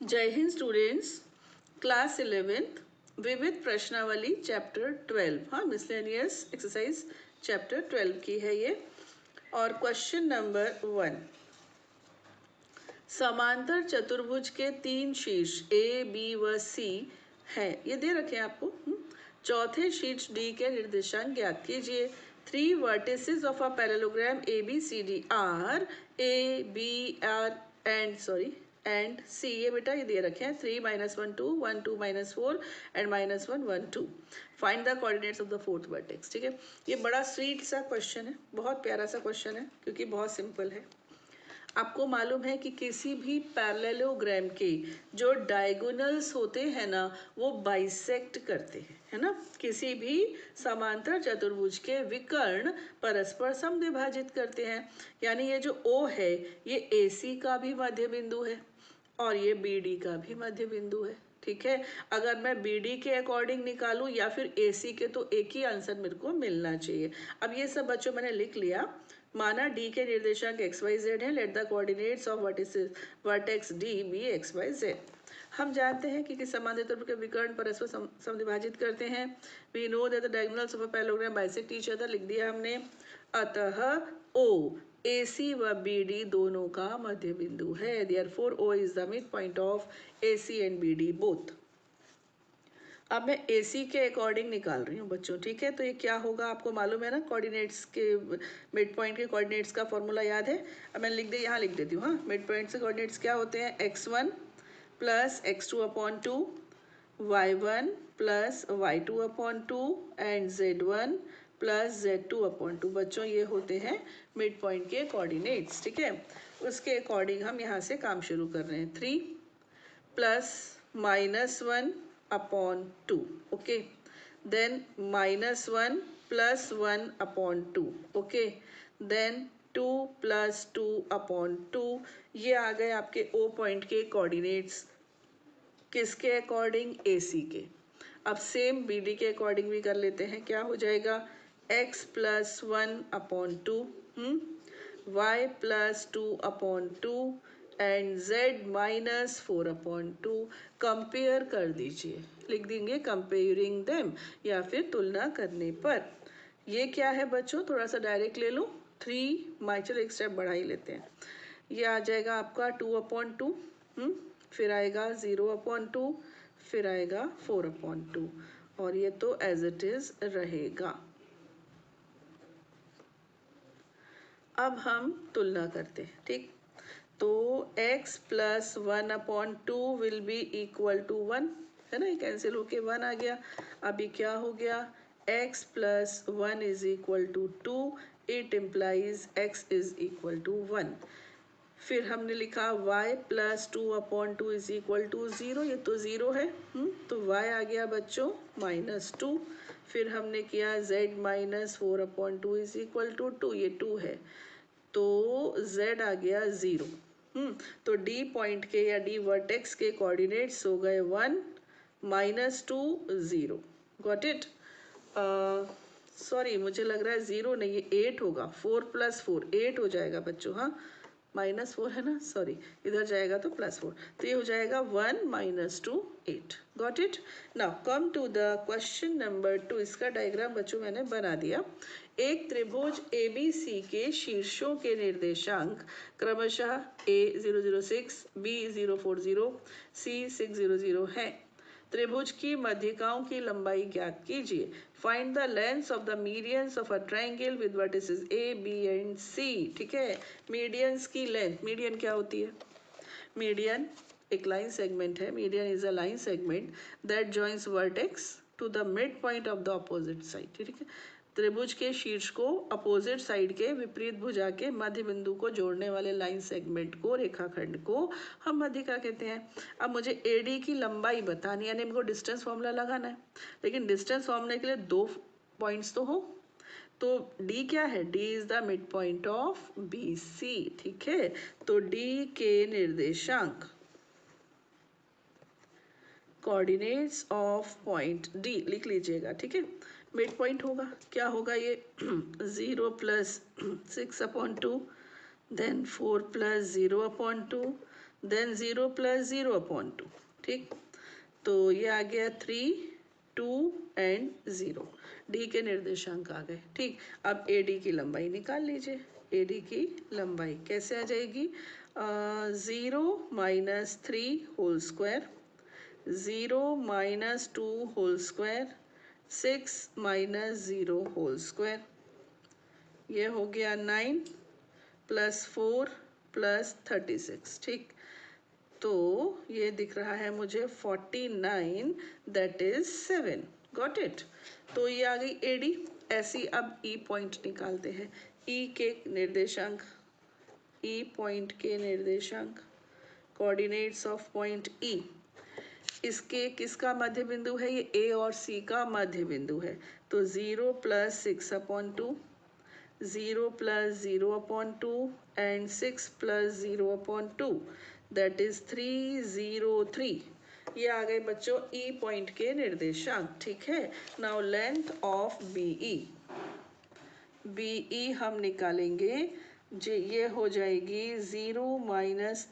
जय Hind students, class 11th विविध प्रश्नावली चैप्टर 12, हाँ मिसलेनियस एक्सरसाइज चैप्टर 12 की है ये। और क्वेश्चन नंबर 1, समांतर चतुर्भुज के 3 शीर्ष ए बी व सी हैं, ये दे रखे हैं आपको। चौथे शीर्ष डी के निर्देशांक ज्ञात कीजिए। 3 vertices of a parallelogram ABCD are A, B, R and C। ये बेटा ये दे रखे हैं 3 -1 2 1 2 -4 and -1 1 2। Find the coordinates of the fourth vertex. ठीक है, ये बड़ा स्वीट सा क्वेश्चन है, बहुत प्यारा सा क्वेश्चन है क्योंकि बहुत सिंपल है। आपको मालूम है कि किसी भी पैरेललोग्राम के जो डायगोनल्स होते हैं ना, वो बाइसेक्ट करते हैं, है ना। किसी भी समांतर चतुर्भुज के विकर्ण परस्पर समद्विभाजित करते हैं। यानी ये जो O है ये AC का भी मध्य बिंदु है और ये BD का भी मध्य बिंदु है। ठीक है, अगर मैं BD के अकॉर्डिंग निकालूं या फिर AC के, तो एक ही आंसर मेरे को मिलना चाहिए। अब ये सब बच्चों मैंने लिख लिया। माना डी के निर्देशांक एक्स वाई जेड है। Let the coordinates of vertex D be x y z. हम जानते हैं कि समांतर चतुर्भुज के विकर्ण परस्पर समद्विभाजित करते हैं। We know that the diagonals of a parallelogram bisect each other, लिख दिया हमने। अतः ओ AC व BD दोनों का मध्य बिंदु है। Therefore O is the mid point of AC and BD both. अब मैं AC के अकॉर्डिंग निकाल रही हूँ बच्चों। ठीक है, तो ये क्या होगा आपको मालूम है ना, कोऑर्डिनेट्स के मिड पॉइंट के कोऑर्डिनेट्स का फॉर्मूला याद है। अब मैंने लिख दिया, यहाँ लिख देती हूँ। हाँ, मिड पॉइंट से कोऑर्डिनेट्स क्या होते हैं, x1 plus x2/2, y1 plus y2/2 and z1 plus z2/2। बच्चों ये होते हैं मिड पॉइंट के कोऑर्डिनेट्स। ठीक है, उसके अकॉर्डिंग हम यहाँ से काम शुरू कर रहे हैं। 3 plus -1/2, okay, then -1 plus 1/2, okay, then 2 plus 2/2। ये आ गए आपके O पॉइंट के कोऑर्डिनेट्स। किसके अकॉर्डिंग, AC के। अब सेम BD के अकॉर्डिंग भी कर लेते हैं। क्या हो जाएगा, x plus 1/2, y plus 2/2 and z -4/2। Compare कर दीजिए, लिख देंगे कंपेयरिंग देम, या फिर तुलना करने पर। ये क्या है बच्चों, थोड़ा सा डायरेक्ट ले लो। 3 चलो एक स्टेप बढ़ा ही लेते हैं। ये आ जाएगा आपका 2/2, फिर आएगा 0/2, फिर आएगा 4/2, और ये तो एज इट इज रहेगा। अब हम तुलना करते हैं। ठीक, तो x plus 1/2 will be equal to 1, है ना, ये कैंसिल होके 1 आ गया। अभी क्या हो गया, x plus 1 is equal to 2, it implies x is equal to 1। फिर हमने लिखा y plus 2/2 is equal to 0, ये तो 0 है, तो y आ गया बच्चों -2। फिर हमने किया z -4/2 इज इक्वल टू 2, ये 2 है, तो z आ गया 0। तो D पॉइंट के या D वर्टेक्स के कोऑर्डिनेट्स हो गए 1 -2 0। Got it. सॉरी, मुझे लग रहा है 0 नहीं, ये 8 होगा। 4 + 4 8 हो जाएगा बच्चों। हाँ, -4 है ना, सॉरी, इधर जाएगा तो +4, तो ये हो जाएगा 1 -2 8। Got it. Now come to the question number 2। इसका डायग्राम बच्चों मैंने बना दिया। एक त्रिभुज ABC के शीर्षों के निर्देशांक क्रमशः A 006, B 040, C 600 हैं। त्रिभुज की मध्यिकाओं की लंबाई ज्ञात कीजिए। Find the length of the medians of a triangle with vertices A, B and C। ठीक है, मीडियंस की लेंथ, मीडियन क्या होती है, मीडियन एक लाइन सेगमेंट है। Median is a line segment that joins vertex to the mid point of the opposite side. ठीक है, त्रिभुज के शीर्ष को अपोजिट साइड के विपरीत भुजा के मध्य बिंदु को जोड़ने वाले लाइन सेगमेंट को, रेखाखंड को हम मध्यिका कहते हैं। अब मुझे AD की लंबाई बतानी, यानी इनको डिस्टेंस फॉर्मूला लगाना है, लेकिन डिस्टेंस फॉर्मूले के लिए 2 पॉइंट्स तो हो। तो D क्या है, D is the mid point of BC। ठीक है, तो D के निर्देशांक, कोऑर्डिनेट्स ऑफ पॉइंट D लिख लीजिएगा। ठीक है, मिड पॉइंट होगा, क्या होगा ये 0 + 6/2, देन 4 + 0/2, देन 0 + 0/2, ठीक। तो ये आ गया 3, 2 एंड 0। डी के निर्देशांक आ गए, ठीक। अब ए डी की लंबाई निकाल लीजिए। ए डी की लंबाई कैसे आ जाएगी? 0 - 3 whole square, 0 - 2 whole square, 6 - 0 whole square. ये हो गया 9 + 4 + 36, ठीक। तो ये दिख रहा है मुझे 49, दैट इज 7। Got it. तो ये आ गई एडी। ऐसी अब ई पॉइंट निकालते हैं। ई के निर्देशांक, ई पॉइंट के निर्देशांक, कोऑर्डिनेट्स ऑफ पॉइंट ई। इसके किसका मध्य बिंदु है? ये ए और सी का मध्य बिंदु है। तो 0 + 6/2, 0 + 0/2 एंड 6 + 0/2, दैट इज 303। ये आ गए बच्चों ई पॉइंट के निर्देशांक, ठीक है। Now length of BE, BE हम निकालेंगे जी। ये हो जाएगी 0 -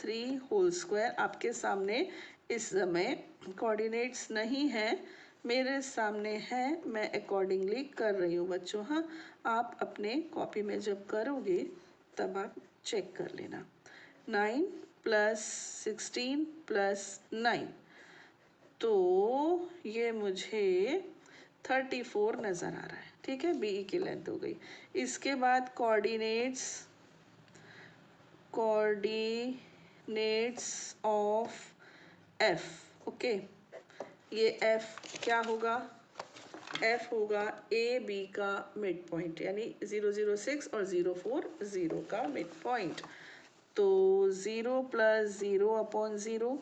3 होल स्क्वायर। आपके सामने इस समय कोऑर्डिनेट्स नहीं है, मेरे सामने है, मैं अकॉर्डिंगली कर रही हूँ बच्चों। हाँ, आप अपने कॉपी में जब करोगे तब आप चेक कर लेना। 9 + 16 + 9, तो ये मुझे 34 नज़र आ रहा है, ठीक है। बीई की लेंथ हो गई। इसके बाद coordinates, coordinates of F, okay. ये एफ क्या होगा? एफ होगा ए बी का मिड पॉइंट, यानी 006 और 040 का मिड पॉइंट। तो 0 + 0/0,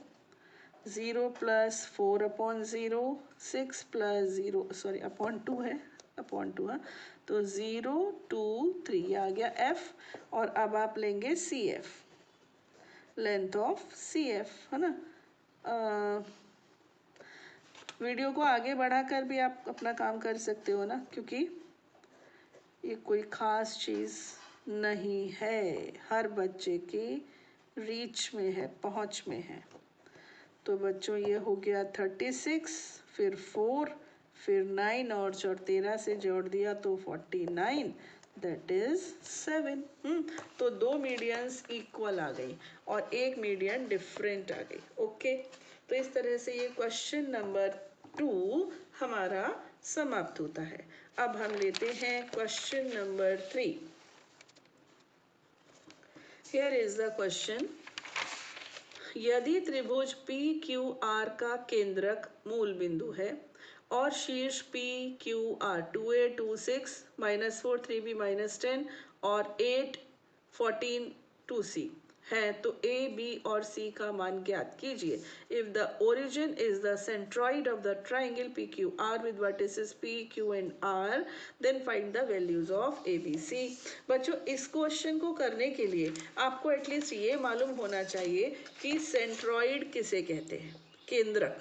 0 + 4/0, 6 + 0, सॉरी (/2 है, (/2) हाँ। तो 0 2 3 ये आ गया एफ। और अब आप लेंगे C F, length of C F, है ना। वीडियो को आगे बढ़ाकर भी आप अपना काम कर सकते हो ना, क्योंकि ये कोई ख़ास चीज़ नहीं है, हर बच्चे के रीच में है, पहुंच में है। तो बच्चों ये हो गया 36, फिर 4, फिर 9 और 13 से जोड़ दिया तो 49, दैट इज 7। तो 2 मीडियंस इक्वल आ गई और एक मीडियन डिफरेंट आ गई, ओके। तो इस तरह से ये क्वेश्चन नंबर 2 हमारा समाप्त होता है। अब हम लेते हैं question number 3। Here is the question. यदि त्रिभुज पी क्यू आर का केंद्रक मूल बिंदु है और शीर्ष P Q are 2a 2 6 -4 3b -10 और 8 14 2c है, तो a b और c का मान ज्ञात कीजिए। If the origin is the centroid of the triangle P Q R with vertices P Q and R, then find the values of a b c. बच्चों, इस क्वेश्चन को करने के लिए आपको एटलीस्ट ये मालूम होना चाहिए कि सेंट्रॉइड किसे कहते हैं, केंद्रक।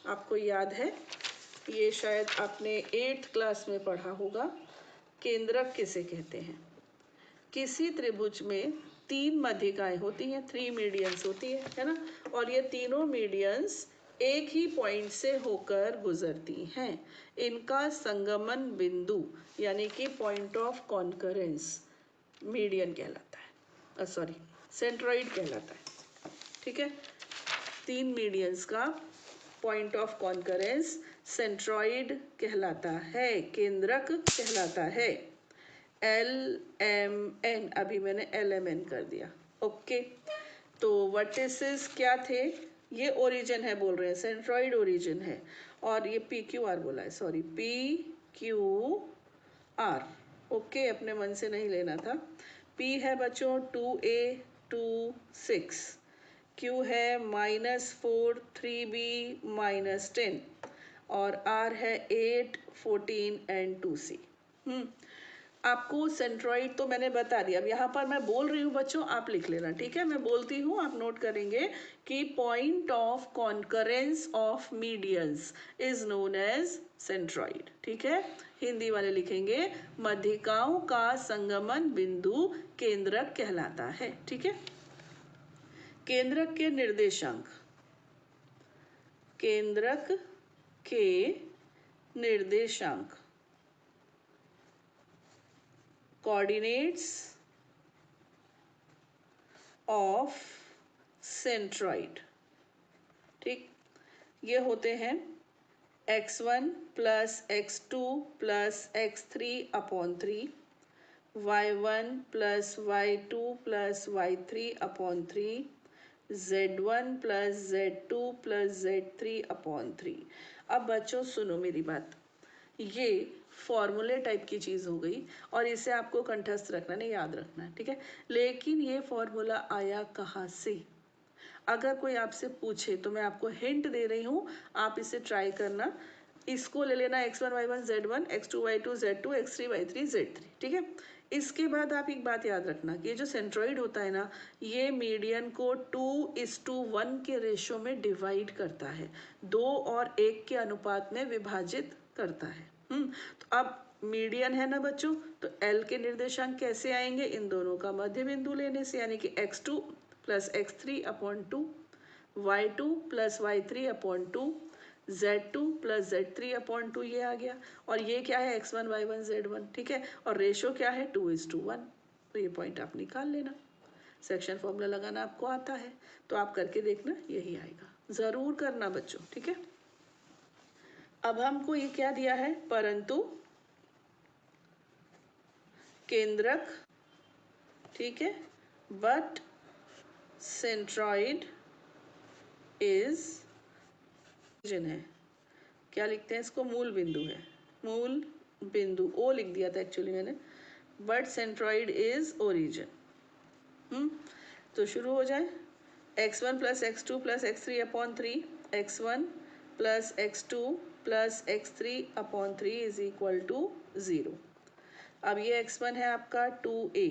आपको याद है, ये शायद आपने 8th क्लास में पढ़ा होगा। केंद्रक किसे कहते हैं? किसी त्रिभुज में 3 मध्यिकाएं होती हैं, 3 मीडियंस होती है ना। और ये तीनों मीडियंस एक ही पॉइंट से होकर गुजरती हैं। इनका संगमन बिंदु यानी कि पॉइंट ऑफ कॉन्करेंस मीडियन कहलाता है, सॉरी सेंट्रॉइड कहलाता है, ठीक है। 3 मीडियंस का पॉइंट ऑफ कॉन्करेंस सेंट्रॉइड कहलाता है, केंद्रक कहलाता है। LMN, अभी मैंने LMN कर दिया, ओके। तो वर्टिसेस क्या थे? ये ओरिजिन है बोल रहे हैं, सेंट्रॉइड ओरिजिन है। और ये PQR बोला है, सॉरी PQR, ओके। अपने मन से नहीं लेना था। P है बच्चों 2a 2 6, Q है -4 3b -10 और R है 8 14 एंड 2c। आपको सेंट्रॉइड तो मैंने बता दिया। अब यहाँ पर मैं बोल रही हूँ बच्चों, आप लिख लेना, ठीक है। मैं बोलती हूँ, आप नोट करेंगे कि point of concurrence of medians is known as centroid, ठीक है। हिंदी वाले लिखेंगे मध्यिकाओं का संगमन बिंदु केंद्रक कहलाता है, ठीक है। केंद्रक के निर्देशांक, केंद्रक के निर्देशांक, कोऑर्डिनेट्स ऑफ सेंट्रॉइड, ठीक, ये होते हैं x1 plus x2 plus x3 upon 3, y1 plus y2 plus y3 upon 3, z1 plus z2 plus z3 upon 3। अब बच्चों सुनो मेरी बात, ये फॉर्मूले टाइप की चीज़ हो गई और इसे आपको कंठस्थ रखना नहीं, याद रखना है, ठीक है। लेकिन ये फॉर्मूला आया कहाँ से? अगर कोई आपसे पूछे तो मैं आपको हिंट दे रही हूँ, आप इसे ट्राई करना। इसको ले लेना x1 y1 z1, x2 y2 z2, x3 y3 z3, ठीक है। इसके बाद आप एक बात याद रखना कि ये जो सेंट्रॉइड होता है ना, ये मीडियन को 2:1 के रेशो में डिवाइड करता है, 2 और 1 के अनुपात में विभाजित करता है। तो अब मीडियन है ना बच्चों, तो L के निर्देशांक कैसे आएंगे? इन दोनों का मध्य बिंदु लेने से, यानी कि x2 plus x3 upon 2, y2 plus y3 upon 2, z2 plus z3 upon 2, ये आ गया। और ये क्या है? x1 y1 z1, ठीक है। और रेशो क्या है? 2:1। तो ये पॉइंट आप निकाल लेना। सेक्शन फॉर्मूला लगाना आपको आता है तो आप करके देखना, यही आएगा, ज़रूर करना बच्चों, ठीक है। अब हमको ये क्या दिया है? परंतु केंद्रक, ठीक है, बट सेंट्रॉइड इज है, क्या लिखते हैं इसको? मूल बिंदु है, मूल बिंदु, ओ लिख दिया था एक्चुअली मैंने, बट सेंट्रॉइड इज ओरिजिन। तो शुरू हो जाए, x1 plus x2 plus x3 upon 3, x1 plus x2 plus x3 upon 3 is equal to 0। अब ये x1 है आपका 2a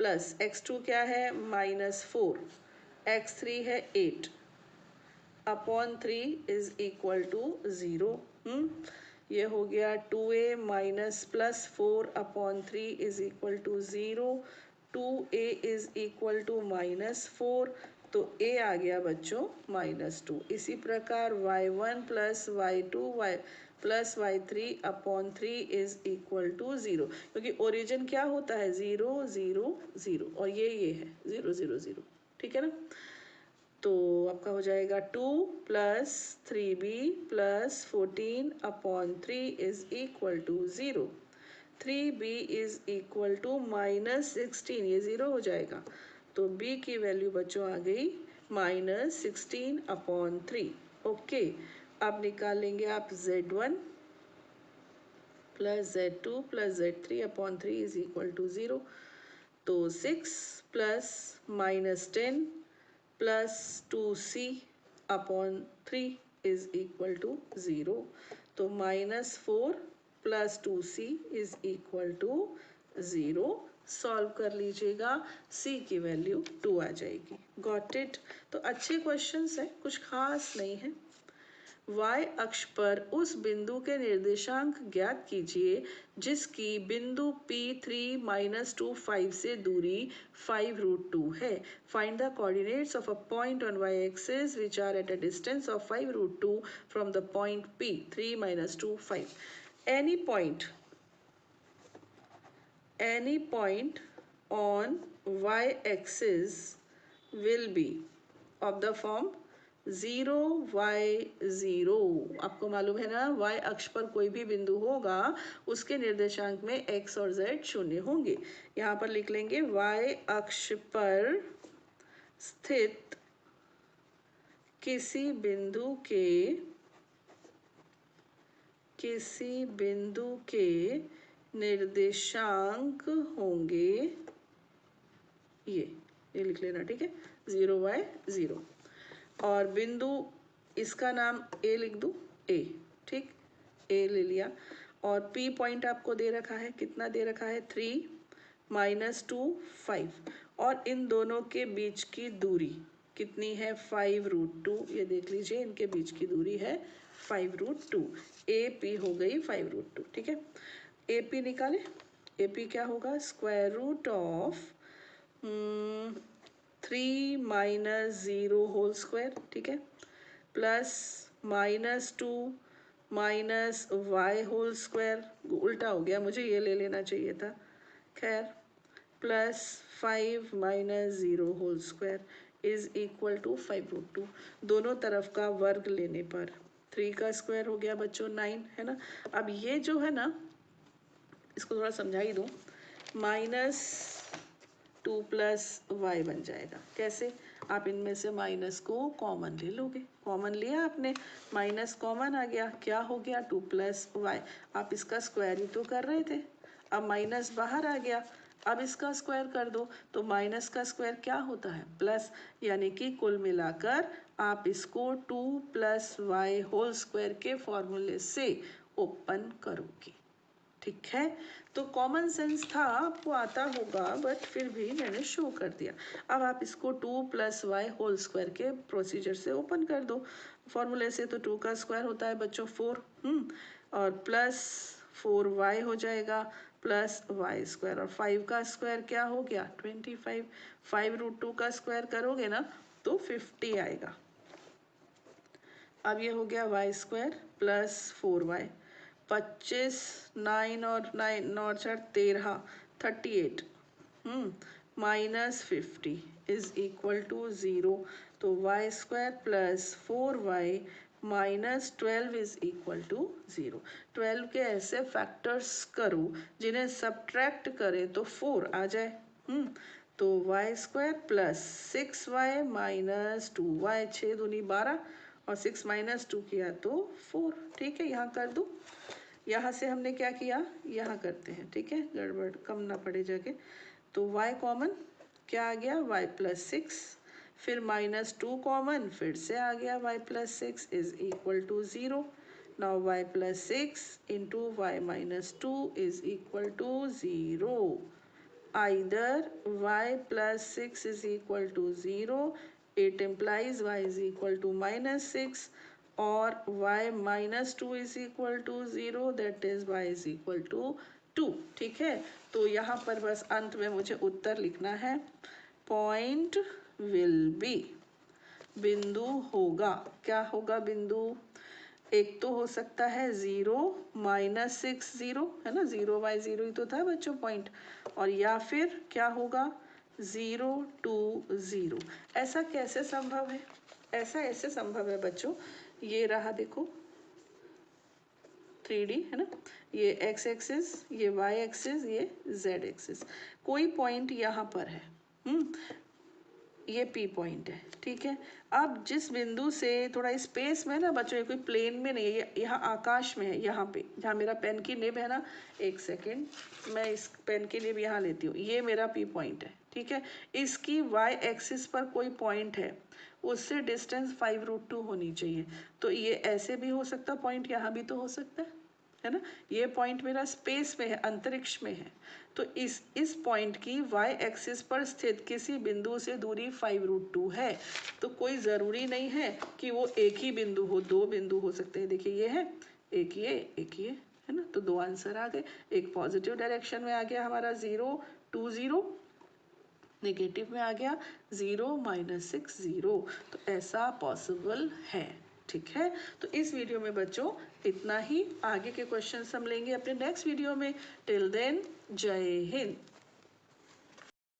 प्लस x2 क्या है? -4, x3 है 8 अपॉन 3 इज इक्वल टू 0। ये हो गया 2a minus plus 4 upon 3 is equal to 0, 2a is equal to -4, तो a आ गया बच्चों -2। इसी प्रकार y1 plus y2 plus y3 upon 3 is equal to 0, क्योंकि ओरिजिन क्या होता है? 0 0 0, और ये है 0 0 0, ठीक है ना। तो आपका हो जाएगा 2 plus 3b plus 14 upon 3 is equal to 0, 3b is equal to -16, ये 0 हो जाएगा। तो b की वैल्यू बच्चों आ गई -16 अपॉन 3। ओके, अब निकाल लेंगे आप z1 plus z2 plus z3 upon 3 is equal to 0। तो 6 plus -10 plus 2c upon 3 is equal to 0। तो -4 plus 2c is equal to 0। Solve कर लीजिएगा, c की वैल्यू 2 आ जाएगी। Got it? तो अच्छे क्वेश्चंस हैं, कुछ खास नहीं है। y अक्ष पर उस बिंदु के निर्देशांक ज्ञात कीजिए जिसकी बिंदु P3 -2 5 से दूरी 5√2 है। Find the coordinates of a point on y axis which are at a distance of 5√2 from the point P3 -2 5। any point on y axis will be of the form 0 y 0। आपको मालूम है ना, y अक्ष पर कोई भी बिंदु होगा उसके निर्देशांक में x और z शून्य होंगे। यहाँ पर लिख लेंगे y अक्ष पर स्थित किसी बिंदु के निर्देशांक होंगे, ये लिख लेना, ठीक है, 0 y 0। और बिंदु, इसका नाम ए लिख दूँ, ए, ठीक, ए ले लिया। और P पॉइंट आपको दे रखा है, कितना दे रखा है? 3 -2 5, और इन दोनों के बीच की दूरी कितनी है? 5√2। ये देख लीजिए, इनके बीच की दूरी है 5√2। AP हो गई 5√2, ठीक है। AP निकाले, AP क्या होगा? Square root of 3 minus 0 whole square, ठीक है, plus minus 2 minus y whole square, उल्टा हो गया, मुझे ये ले लेना चाहिए था, खैर, plus 5 minus 0 whole square is equal to 5√2। दोनों तरफ का वर्ग लेने पर 3 का स्क्वायर हो गया बच्चों 9, है ना। अब ये जो है ना, इसको थोड़ा समझा ही दूँ, माइनस 2 प्लस वाई बन जाएगा। कैसे? आप इनमें से माइनस को कॉमन ले लोगे, कॉमन लिया आपने, माइनस कॉमन आ गया, क्या हो गया 2 प्लस वाई। आप इसका स्क्वायर ही तो कर रहे थे, अब माइनस बाहर आ गया, अब इसका स्क्वायर कर दो, तो माइनस का स्क्वायर क्या होता है? प्लस, यानी कि कुल मिलाकर आप इसको 2 प्लस वाई होल स्क्वायर के फॉर्मूले से ओपन करोगे, ठीक है। तो कॉमन सेंस था, आपको आता होगा, बट फिर भी मैंने शो कर दिया। अब आप इसको 2 प्लस वाई होल स्क्वायर के प्रोसीजर से ओपन कर दो फॉर्मूले से। तो 2 का स्क्वायर होता है बच्चों 4, और प्लस 4y हो जाएगा, प्लस वाई स्क्वायर, और 5 का स्क्वायर क्या हो गया 25। 5√2 का स्क्वायर करोगे ना तो 50 आएगा। अब ये हो गया वाई स्क्वायर प्लस 4y, 25, 9 और 9 और 4 13, 38, माइनस 50 इज इक्वल टू 0। तो y square plus 4y minus 12 is equal to 0। 12 के ऐसे फैक्टर्स करो जिन्हें सब्ट्रैक्ट करें तो 4 आ जाए। तो y square plus 6y minus 2y, 6 दूनी 12, और 6 माइनस 2 किया तो 4, ठीक है। यहाँ कर दूँ, यहाँ से हमने क्या किया, यहाँ करते हैं, ठीक है, गड़बड़ कम ना पड़े जगह। तो y कॉमन, क्या आ गया y प्लस 6, फिर माइनस 2 कॉमन, फिर से आ गया y plus 6 is equal to 0। Now y plus 6 into y minus 2 is equal to 0। Either y plus 6 is equal to 0, it implies y is equal to minus 6, or y minus 2 is equal to 0, that is y is equal to 2, ठीक है। तो यहाँ पर बस अंत में मुझे उत्तर लिखना है, पॉइंट विल बी, बिंदु होगा, क्या होगा बिंदु? एक तो हो सकता है 0 माइनस 6 0, है ना, 0 बाई 0 ही तो था बच्चों पॉइंट, और या फिर क्या होगा 0 2 0। ऐसा कैसे संभव है? ऐसा ऐसे संभव है बच्चों, ये रहा देखो 3D, है ना, ये x एक्सिस, ये y एक्सिस, ये z एक्सिस, कोई पॉइंट यहाँ पर है, ये P पॉइंट है, ठीक है। अब जिस बिंदु से थोड़ा स्पेस में ना बच्चों, ये कोई प्लेन में नहीं है, यहाँ आकाश में है, यहाँ पे जहाँ मेरा पेन की निब है ना, एक सेकेंड, मैं इस पेन की निब यहाँ लेती हूँ, ये मेरा P पॉइंट है, ठीक है। इसकी y एक्सिस पर कोई पॉइंट है, उससे डिस्टेंस 5√2 होनी चाहिए। तो ये ऐसे भी हो सकता पॉइंट, यहाँ भी तो हो सकता है ना। ये पॉइंट मेरा स्पेस में है, अंतरिक्ष में है। तो इस पॉइंट की y एक्सिस पर स्थित किसी बिंदु से दूरी 5√2 है। तो कोई ज़रूरी नहीं है कि वो एक ही बिंदु हो, दो बिंदु हो सकते हैं। देखिए ये है, एक ये, है ना। तो दो आंसर आ गए, एक पॉजिटिव डायरेक्शन में आ गया हमारा 0 2 0, नेगेटिव में आ गया 0 माइनस 6 0। तो ऐसा पॉसिबल है, ठीक है। तो इस वीडियो में बच्चों इतना ही, आगे के क्वेश्चन हम लेंगे अपने नेक्स्ट वीडियो में। टिल देन जय हिंद।